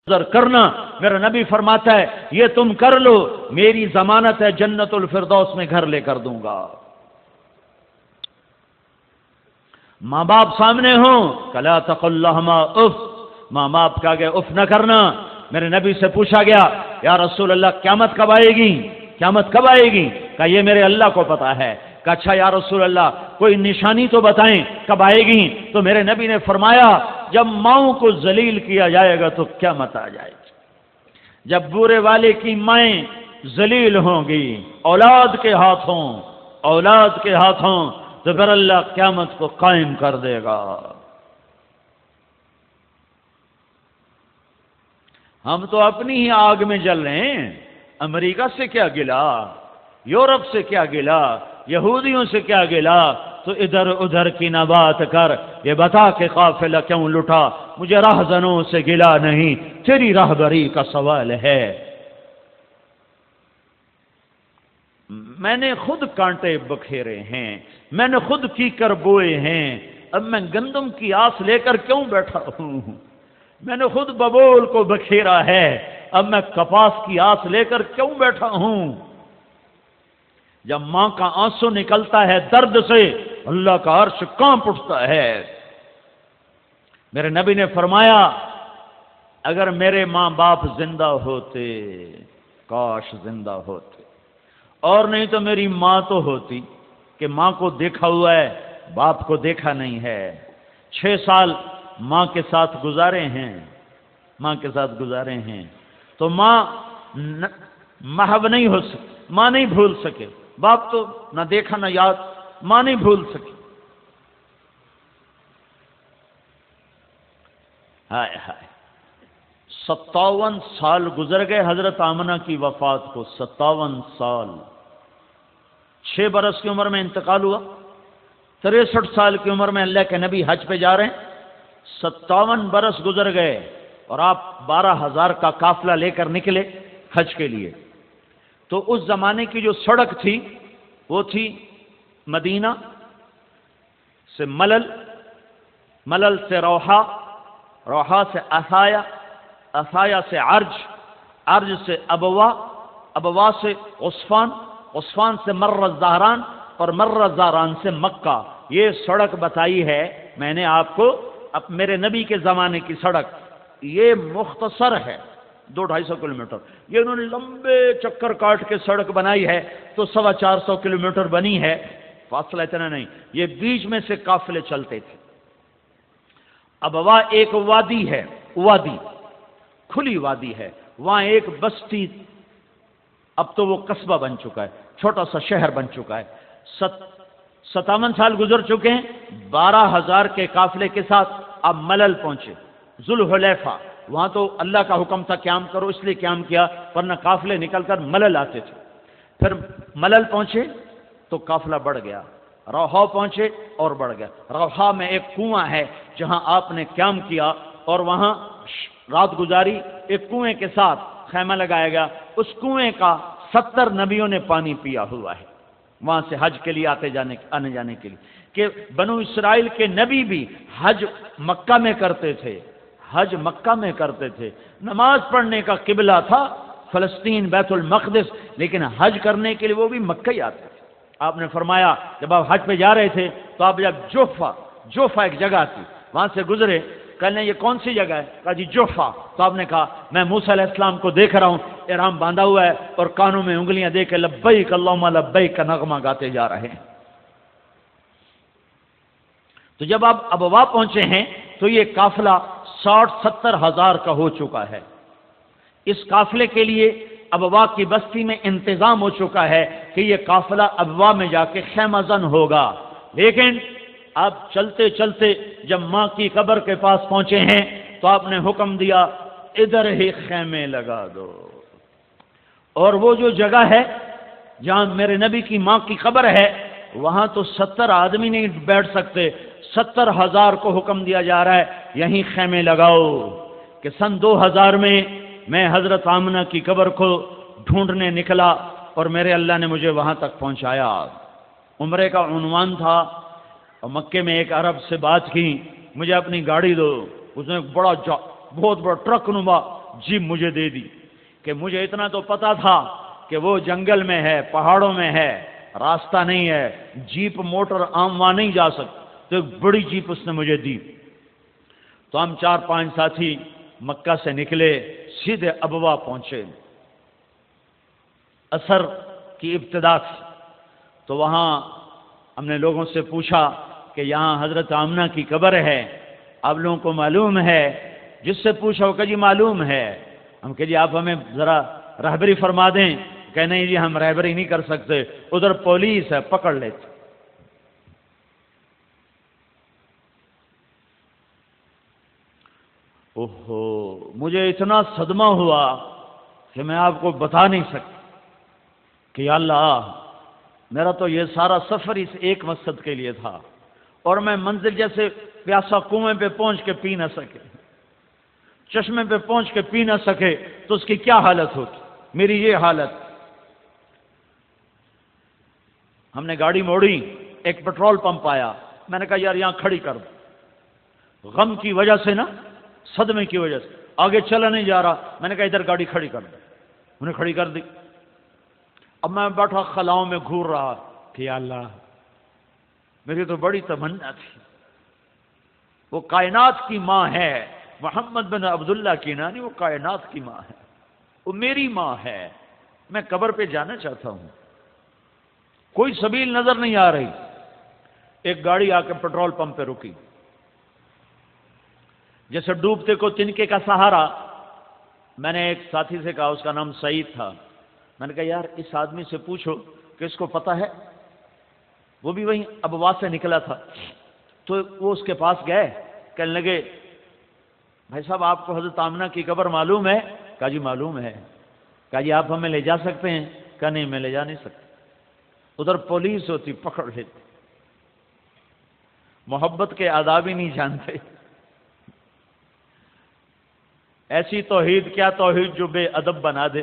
گزر کرنا، میرا نبی فرماتا ہے یہ تم کر لو، میری ضمانت ہے جنت الفردوس میں گھر لے کر دوں گا۔ ماں باپ سامنے ہوں، کلا تقل لہما اف، ماں باپ کا آگے اف نہ کرنا۔ میرے نبی سے پوچھا گیا یا رسول اللہ قیامت کب آئے گی؟ قیامت کب آئے گی؟ کہا یہ میرے اللہ کو پتا ہے۔ کہا اچھا یا رسول اللہ کوئی نشانی تو بتائیں کب آئے گی؟ تو میرے نبی نے فرمایا جب ماؤں کو ذلیل کیا جائے گا تو قیامت آ جائے گی۔ جب بورے والے کی مائیں ذلیل ہوں گی اولاد کے ہاتھوں تو پھر اللہ قیامت کو قائم کر دے گا۔ ہم تو اپنی ہی آگ میں جل رہے ہیں، امریکہ سے کیا گلا، یورپ سے کیا گلا، یہودیوں سے کیا گلا، تو ادھر ادھر کی نہ بات کر، یہ بتا کہ قافلہ کیوں لٹا، مجھے راہزنوں سے گلا نہیں، تیری راہبری کا سوال ہے۔ میں نے خود کانٹے بکھیرے ہیں، میں نے خود کیکر بوئے ہیں، اب میں گندم کی آس لے کر کیوں بیٹھا ہوں؟ میں نے خود ببول کو بکھیرا ہے، اب میں کپاس کی آس لے کر کیوں بیٹھا ہوں؟ جب ماں کا آنسو نکلتا ہے درد سے اللہ کا عرش کانپ اٹھتا ہے۔ میرے نبی نے فرمایا اگر میرے ماں باپ زندہ ہوتے، کاش زندہ ہوتے، اور نہیں تو میری ماں تو ہوتی کہ ماں کو دیکھا ہوا ہے باپ کو دیکھا نہیں ہے۔ 6 سال ماں کے ساتھ گزارے ہیں تو ماں محو نہیں ہو سکے، ماں نہیں بھول سکے، باپ تو نہ دیکھا نہ یاد، ماں نہیں بھول سکی۔ ہائے ہائے 57 سال گزر گئے حضرت آمنہ کی وفات کو، 57 سال۔ 6 برس کی عمر میں انتقال ہوا، 63 سال کی عمر میں اللہ کے نبی حج پہ جا رہے ہیں، 57 برس گزر گئے اور آپ 12,000 کا قافلہ لے کر نکلے حج کے لیے۔ تو اس زمانے کی جو سڑک تھی وہ تھی مدینہ سے ملل، ملل سے روحا، روحا سے عصایا، عصایا سے عرج، عرج سے ابوا، ابوا سے عصفان، عصفان سے مر الزہران، اور مر الزہران سے مکہ۔ یہ سڑک بتائی ہے میں نے آپ کو، اب میرے نبی کے زمانے کی سڑک یہ مختصر ہے 200-250 کلومیٹر، یہ انہوں نے لمبے چکر کاٹ کے سڑک بنائی ہے تو 450 کلومیٹر بنی ہے، فاصلہ اتنا نہیں، یہ بیچ میں سے قافلے چلتے تھے۔ اب وہاں ایک وادی ہے، وادی کھلی وادی ہے، وہاں ایک بستی، اب تو وہ قصبہ بن چکا ہے، چھوٹا سا شہر بن چکا ہے۔ 57 سال گزر چکے ہیں، 12,000 کے قافلے کے ساتھ اب ملل پہنچے، ذوالحلیفہ۔ وہاں تو اللہ کا حکم تھا قیام کرو، اس لیے قیام کیا، ورنہ قافلے نکل کر ملل آتے تھے۔ پھر ملل پہنچے تو قافلہ بڑھ گیا، روحا پہنچے اور بڑھ گیا۔ روحا میں ایک کنواں ہے جہاں آپ نے قیام کیا اور وہاں رات گزاری، ایک کنویں کے ساتھ خیمہ لگایا گیا، اس کنویں کا 70 نبیوں نے پانی پیا ہوا ہے وہاں سے حج کے لیے آنے جانے کے لیے، کہ بنو اسرائیل کے نبی بھی حج مکہ میں کرتے تھے، حج مکہ میں کرتے تھے۔ نماز پڑھنے کا قبلہ تھا فلسطین بیت المقدس، لیکن حج کرنے کے لیے وہ بھی مکہ ہی آتے تھے۔ آپ نے فرمایا جب آپ حج پہ جا رہے تھے تو آپ جب جوفا ایک جگہ تھی وہاں سے گزرے، کہنے یہ کون سی جگہ ہے؟ کہا جی جوفا۔ تو آپ نے کہا میں موسیٰ علیہ السلام کو دیکھ رہا ہوں، احرام باندھا ہوا ہے اور کانوں میں انگلیاں دے کے لبیک اللہم لبیک کا نغمہ گاتے جا رہے ہیں۔ تو جب آپ ابوا پہنچے ہیں تو یہ قافلہ 60-70 ہزار کا ہو چکا ہے۔ اس قافلے کے لیے ابوا کی بستی میں انتظام ہو چکا ہے کہ یہ قافلہ ابوا میں جا کے خیمہ زن ہوگا، لیکن اب چلتے چلتے جب ماں کی قبر کے پاس پہنچے ہیں تو آپ نے حکم دیا ادھر ہی خیمے لگا دو۔ اور وہ جو جگہ ہے جہاں میرے نبی کی ماں کی قبر ہے وہاں تو 70 آدمی نہیں بیٹھ سکتے، 70,000 کو حکم دیا جا رہا ہے یہیں خیمے لگاؤ۔ کہ سن 2000 میں حضرت آمنہ کی قبر کو ڈھونڈنے نکلا اور میرے اللہ نے مجھے وہاں تک پہنچایا۔ عمرے کا عنوان تھا اور مکے میں ایک عرب سے بات کی، مجھے اپنی گاڑی دو۔ اس نے بہت بڑا ٹرک نما جیپ مجھے دے دی کہ مجھے اتنا تو پتا تھا کہ وہ جنگل میں ہے، پہاڑوں میں ہے، راستہ نہیں ہے، جیپ موٹر عام وہاں نہیں جا سکتی، تو ایک بڑی جیپ اس نے مجھے دی۔ تو ہم 4-5 ساتھی مکہ سے نکلے، سیدھے ابوا پہنچے عصر کی ابتدا تھی۔ تو وہاں ہم نے لوگوں سے پوچھا کہ یہاں حضرت آمنہ کی قبر ہے، آپ لوگوں کو معلوم ہے؟ جس سے پوچھا وہ کہ جی معلوم ہے۔ ہم کہ جی آپ ہمیں ذرا رہبری فرما دیں، کہ نہیں جی ہم رہبری نہیں کر سکتے، ادھر پولیس ہے، پکڑ لیتے۔ اوہو، مجھے اتنا صدمہ ہوا کہ میں آپ کو بتا نہیں سکتا کہ یا اللہ، میرا تو یہ سارا سفر اس ایک مقصد کے لیے تھا، اور میں منزل جیسے پیاسا کنویں پہ پہنچ کے پی نہ سکے، چشمے پہ پہنچ کے پی نہ سکے تو اس کی کیا حالت ہوتی؟ میری یہ حالت۔ ہم نے گاڑی موڑی، ایک پیٹرول پمپ آیا، میں نے کہا یار یہاں کھڑی کر دو، غم کی وجہ سے نا، صدمے کی وجہ سے آگے چلا نہیں جا رہا، میں نے کہا ادھر گاڑی کھڑی کر دو، انہیں کھڑی کر دی۔ اب میں بیٹھا خلاؤں میں گھور رہا کہ یا اللہ، میری تو بڑی تمنا تھی، وہ کائنات کی ماں ہے، محمد بن عبداللہ کی نانی، وہ کائنات کی ماں ہے، وہ میری ماں ہے، میں قبر پہ جانا چاہتا ہوں، کوئی سبیل نظر نہیں آ رہی۔ ایک گاڑی آ کے پیٹرول پمپ پہ رکی، جیسے ڈوبتے کو تنکے کا سہارا۔ میں نے ایک ساتھی سے کہا، اس کا نام سعید تھا، میں نے کہا یار اس آدمی سے پوچھو کہ اس کو پتہ ہے، وہ بھی وہیں ابوا سے نکلا تھا۔ تو وہ اس کے پاس گئے، کہنے لگے بھائی صاحب آپ کو حضرت آمنہ کی قبر معلوم ہے؟ کہا جی معلوم ہے۔ کہا جی آپ ہمیں لے جا سکتے ہیں؟ کہا نہیں میں لے جا نہیں سکتا، ادھر پولیس ہوتی پکڑ لیتی۔ محبت کے آداب ہی نہیں جانتے۔ ایسی توحید کیا توحید جو بے ادب بنا دے،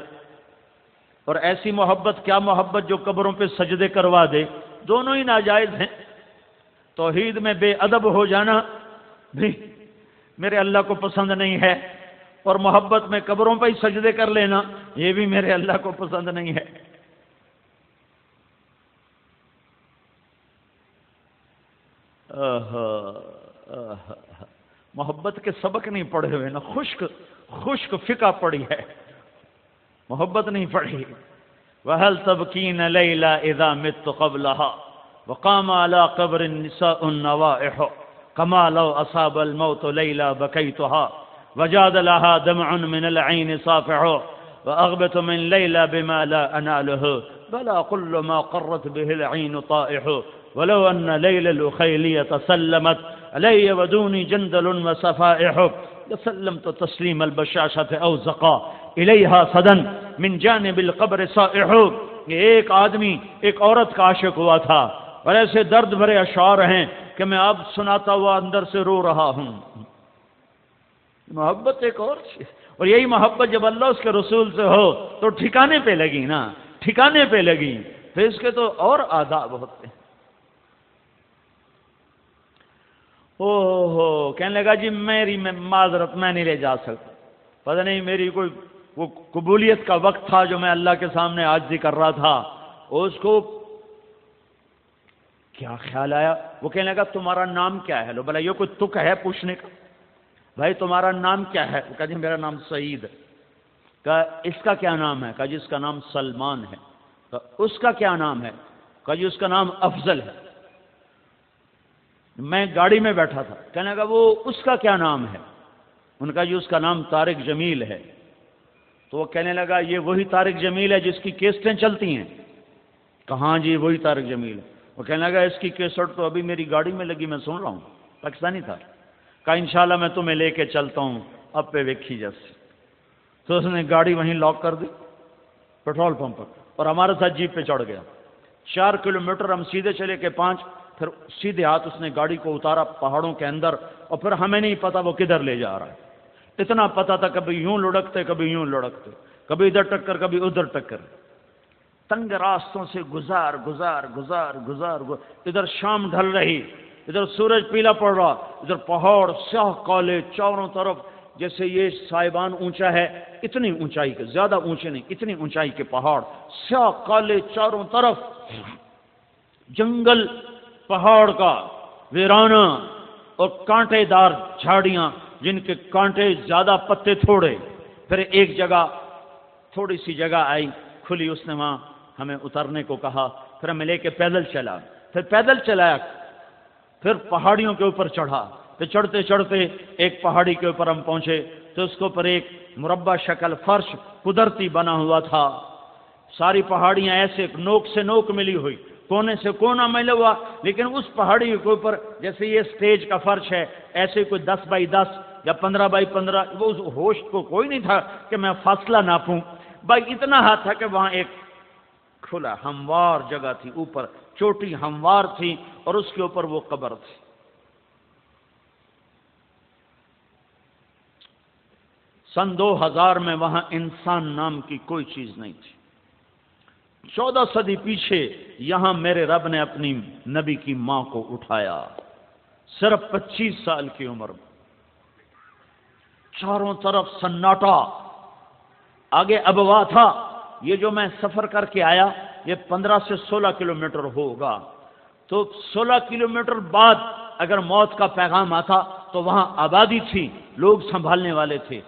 اور ایسی محبت کیا محبت جو قبروں پہ سجدے کروا دے، دونوں ہی ناجائز ہیں۔ توحید میں بے ادب ہو جانا بھی میرے اللہ کو پسند نہیں ہے، اور محبت میں قبروں پہ ہی سجدے کر لینا یہ بھی میرے اللہ کو پسند نہیں ہے۔ محبت کے سبق نہیں پڑھے ہوئے نا، خشک فقہ پڑھی ہے، محبت نہیں پڑھی۔ وَهَلْ تَبْكِينَ لَيْلَا إِذَا مِتُّ قَبْلَهَا وَقَامَ عَلَى قَبْرِ النِّسَاءُ النَّوَائِحُ كَمَا لَوْ أَصَابَ الْمَوْتُ لَيْلَا بَكَيْتُهَا وَجَادَ لَهَا دَمْعٌ مِنَ الْعَيْنِ صَافِحُ وَأَغْبَتُ مِنْ لَيْلَا بِمَا لَا أَنَالُهُ بَلَا كُلُّ مَا قَرَّتْ بِهِ الْعَيْنُ طَائِحُ وَلَوْ أَنَّ لَيْلَ الْأُخَيْلِيَّةَ سَلَّمَتْ عَلَيَّ وَدُونِي جَنْدَلٌ وَصَفَائِحُ لَسَلَّمْتُ تَسْلِيمَ الْبَشَاشَةِ أَوْ زَقَا إِلَيْهَا صَدًا من جانب القبر صائح۔ یہ ایک آدمی ایک عورت کا عاشق ہوا تھا، اور ایسے درد بھرے اشعار ہیں کہ میں اب سناتا ہوا اندر سے رو رہا ہوں۔ محبت ایک اور چیز، اور یہی محبت جب اللہ اس کے رسول سے ہو تو ٹھکانے پہ لگی نا، ٹھکانے پہ لگی، پھر اس کے تو اور آداب ہوتے ہیں۔ کہنے لگا جی میری معذرت، میں نہیں لے جا سکتا، پتہ نہیں میری کوئی وہ قبولیت کا وقت تھا جو میں اللہ کے سامنے عاجزی کر رہا تھا، اس کو کیا خیال آیا، وہ کہنے لگا تمہارا نام کیا ہے؟ لو بھلا یہ کوئی تک ہے پوچھنے کا؟ بھائی تمہارا نام کیا ہے؟ وہ کہا جی میرا نام سعید ہے۔ کہا اس کا کیا نام ہے؟ کہا جی اس کا نام سلمان ہے۔ کہا اس کا کیا نام ہے؟ کہا جی اس کا نام افضل ہے۔ میں گاڑی میں بیٹھا تھا، کہنے لگا وہ اس کا کیا نام ہے؟ ان کا جی اس کا نام طارق جمیل ہے۔ تو وہ کہنے لگا یہ وہی طارق جمیل ہے جس کی کیسٹیں چلتی ہیں؟ کہاں جی وہی طارق جمیل ہے۔ وہ کہنے لگا اس کی کیسٹ تو ابھی میری گاڑی میں لگی، میں سن رہا ہوں، پاکستانی تھا۔ کہا انشاءاللہ میں تمہیں لے کے چلتا ہوں، اب پہ ویکھی جیسے۔ تو اس نے گاڑی وہیں لاک کر دی پیٹرول پمپ پر، اور ہمارے ساتھ جیپ پہ چڑھ گیا۔ 4 کلومیٹر ہم سیدھے چلے کے 5، پھر سیدھے ہاتھ اس نے گاڑی کو اتارا پہاڑوں کے اندر، اور پھر ہمیں نہیں پتا وہ کدھر لے جا رہا ہے۔ اتنا پتا تھا کبھی یوں لڑکتے کبھی یوں لڑکتے، کبھی ادھر ٹکر کبھی ادھر ٹکر، تنگ راستوں سے گزار گزار گزار گزار، ادھر شام ڈھل رہی، ادھر سورج پیلا پڑ رہا، ادھر پہاڑ سیاہ کالے چاروں طرف، جیسے یہ سائبان اونچا ہے، اتنی اونچائی کے، زیادہ اونچے نہیں، اتنی اونچائی کے پہاڑ، سیاہ کالے چاروں طرف جنگل پہاڑ کا ویرانہ، اور کانٹے دار جھاڑیاں جن کے کانٹے زیادہ پتے تھوڑے۔ پھر ایک جگہ تھوڑی سی جگہ آئی کھلی، اس نے وہاں ہمیں اترنے کو کہا، پھر ہمیں لے کے پیدل چلا، پھر پیدل چلایا، پھر پہاڑیوں کے اوپر چڑھا، پھر چڑھتے چڑھتے ایک پہاڑی کے اوپر ہم پہنچے تو اس کے اوپر ایک مربع شکل فرش قدرتی بنا ہوا تھا، ساری پہاڑیاں ایسے نوک سے نوک ملی ہوئی، کونے سے کونا ملا ہوا، لیکن اس پہاڑی کے اوپر جیسے یہ سٹیج کا فرش ہے ایسے کوئی 10 بائی 10 یا 15 بائی 15، وہ اس ہوش کو کوئی نہیں تھا کہ میں فاصلہ ناپوں، بھائی اتنا ہاتھ تھا کہ وہاں ایک کھلا ہموار جگہ تھی، اوپر چوٹی ہموار تھی اور اس کے اوپر وہ قبر تھی۔ سن 2000 میں وہاں انسان نام کی کوئی چیز نہیں تھی۔ 14 صدی پیچھے یہاں میرے رب نے اپنی نبی کی ماں کو اٹھایا، صرف 25 سال کی عمر میں، چاروں طرف سناٹا، آگے ابوا تھا۔ یہ جو میں سفر کر کے آیا یہ 15 سے 16 کلومیٹر ہوگا، تو 16 کلومیٹر بعد اگر موت کا پیغام آتا تو وہاں آبادی تھی، لوگ سنبھالنے والے تھے،